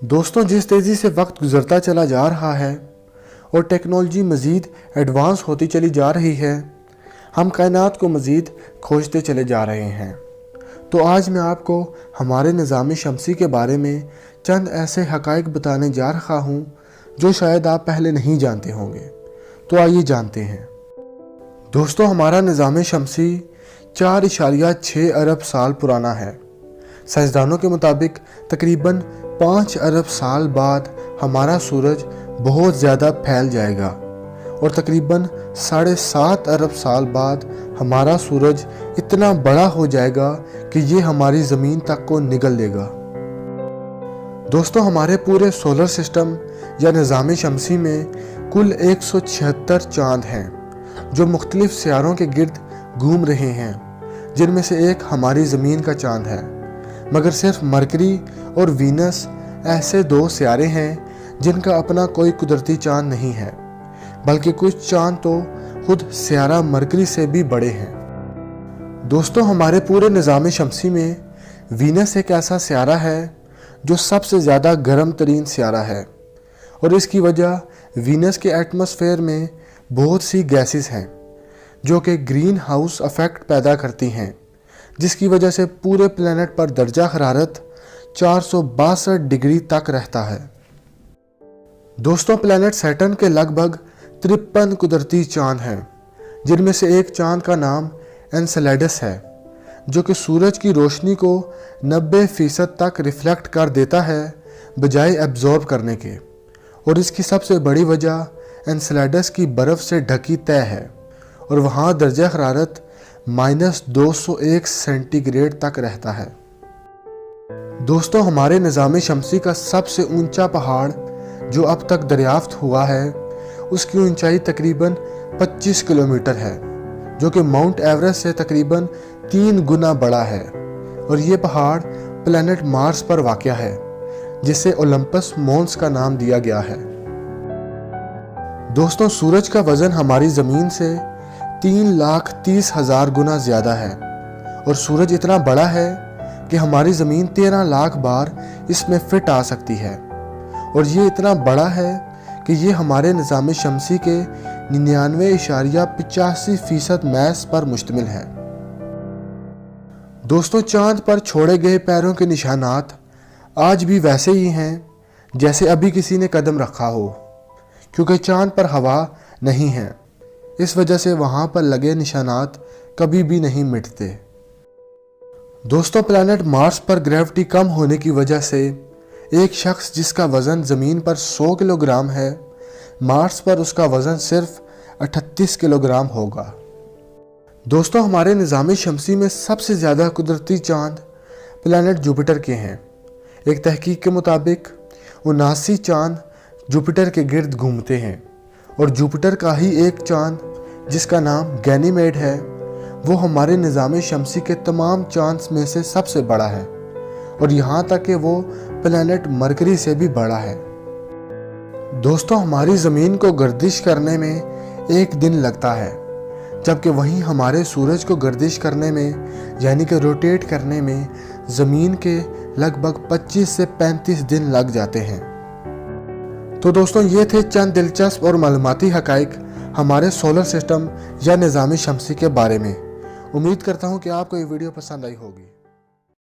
दोस्तों, जिस तेज़ी से वक्त गुजरता चला जा रहा है और टेक्नोलॉजी मज़ीद एडवांस होती चली जा रही है, हम कायनात को मज़ीद खोजते चले जा रहे हैं। तो आज मैं आपको हमारे निज़ाम शमसी के बारे में चंद ऐसे हक़ाइक़ बताने जा रहा हूँ जो शायद आप पहले नहीं जानते होंगे। तो आइए जानते हैं। दोस्तों, हमारा निज़ाम शमसी 4.6 अरब साल पुराना है। साइंसदानों के मुताबिक तकरीबन 5 अरब साल बाद हमारा सूरज बहुत ज़्यादा फैल जाएगा और तकरीबन 7.5 अरब साल बाद हमारा सूरज इतना बड़ा हो जाएगा कि ये हमारी ज़मीन तक को निगल लेगा। दोस्तों, हमारे पूरे सोलर सिस्टम या निज़ाम शमसी में कुल 176 चाँद हैं जो मुख्तलिफ सियारों के गिर्द घूम रहे हैं, जिनमें से एक हमारी ज़मीन का चाँद है। मगर सिर्फ मरकरी और वीनस ऐसे 2 सियारे हैं जिनका अपना कोई कुदरती चाँद नहीं है, बल्कि कुछ चाँद तो खुद सियारा मरकरी से भी बड़े हैं। दोस्तों, हमारे पूरे निज़ाम शमसी में वीनस एक ऐसा सियारा है जो सबसे ज़्यादा गर्म तरीन सियारा है और इसकी वजह वीनस के एटमॉस्फेयर में बहुत सी गैसेस हैं जो कि ग्रीन हाउस इफेक्ट पैदा करती हैं, जिसकी वजह से पूरे प्लेनेट पर दर्जा हरारत 462 डिग्री तक रहता है। दोस्तों, प्लेनेट सैटर्न के लगभग 53 कुदरती चाँद हैं, जिनमें से एक चाँद का नाम एनसेलेडस है जो कि सूरज की रोशनी को 90% तक रिफ्लेक्ट कर देता है बजाय एब्जॉर्ब करने के, और इसकी सबसे बड़ी वजह एनसेलेडस की बर्फ़ से ढकी तय है और वहाँ दर्जा हरारत -201 सेंटीग्रेड तक रहता है। दोस्तों, हमारे निज़ाम शमसी का सबसे ऊंचा पहाड़ जो अब तक दरियाफ्त हुआ है उसकी ऊंचाई तकरीबन 25 किलोमीटर है, जो कि माउंट एवरेस्ट से तकरीबन 3 गुना बड़ा है, और ये पहाड़ प्लेनेट मार्स पर वाक़या है जिसे ओलंपस मोन्स का नाम दिया गया है। दोस्तों, सूरज का वज़न हमारी ज़मीन से 3,30,000 गुना ज़्यादा है और सूरज इतना बड़ा है कि हमारी ज़मीन 13 लाख बार इसमें फिट आ सकती है, और ये इतना बड़ा है कि ये हमारे निज़ाम शमसी के 99.85% मैस पर मुश्तमिल है। दोस्तों, चाँद पर छोड़े गए पैरों के निशानात आज भी वैसे ही हैं जैसे अभी किसी ने कदम रखा हो, क्योंकि चाँद पर हवा नहीं है। इस वजह से वहाँ पर लगे निशानात कभी भी नहीं मिटते। दोस्तों, प्लैनेट मार्स पर ग्रेविटी कम होने की वजह से एक शख्स जिसका वज़न ज़मीन पर 100 किलोग्राम है, मार्स पर उसका वज़न सिर्फ 38 किलोग्राम होगा। दोस्तों, हमारे निज़ाम शमसी में सबसे ज़्यादा कुदरती चाँद प्लैनेट जुपिटर के हैं। एक तहकीक के मुताबिक 79 चाँद जुपिटर के गिर्द घूमते हैं, और जुपिटर का ही एक चाँद जिसका नाम गैनीमेड है वो हमारे निज़ाम शमसी के तमाम चाँद में से सबसे बड़ा है, और यहाँ तक कि वो प्लैनेट मरकरी से भी बड़ा है। दोस्तों, हमारी ज़मीन को गर्दिश करने में 1 दिन लगता है, जबकि वहीं हमारे सूरज को गर्दिश करने में यानी कि रोटेट करने में ज़मीन के लगभग 25 से 35 दिन लग जाते हैं। तो दोस्तों, ये थे चंद दिलचस्प और मालूमाती हक़ाइक़ हमारे सोलर सिस्टम या निज़ाम शमसी के बारे में। उम्मीद करता हूँ कि आपको ये वीडियो पसंद आई होगी।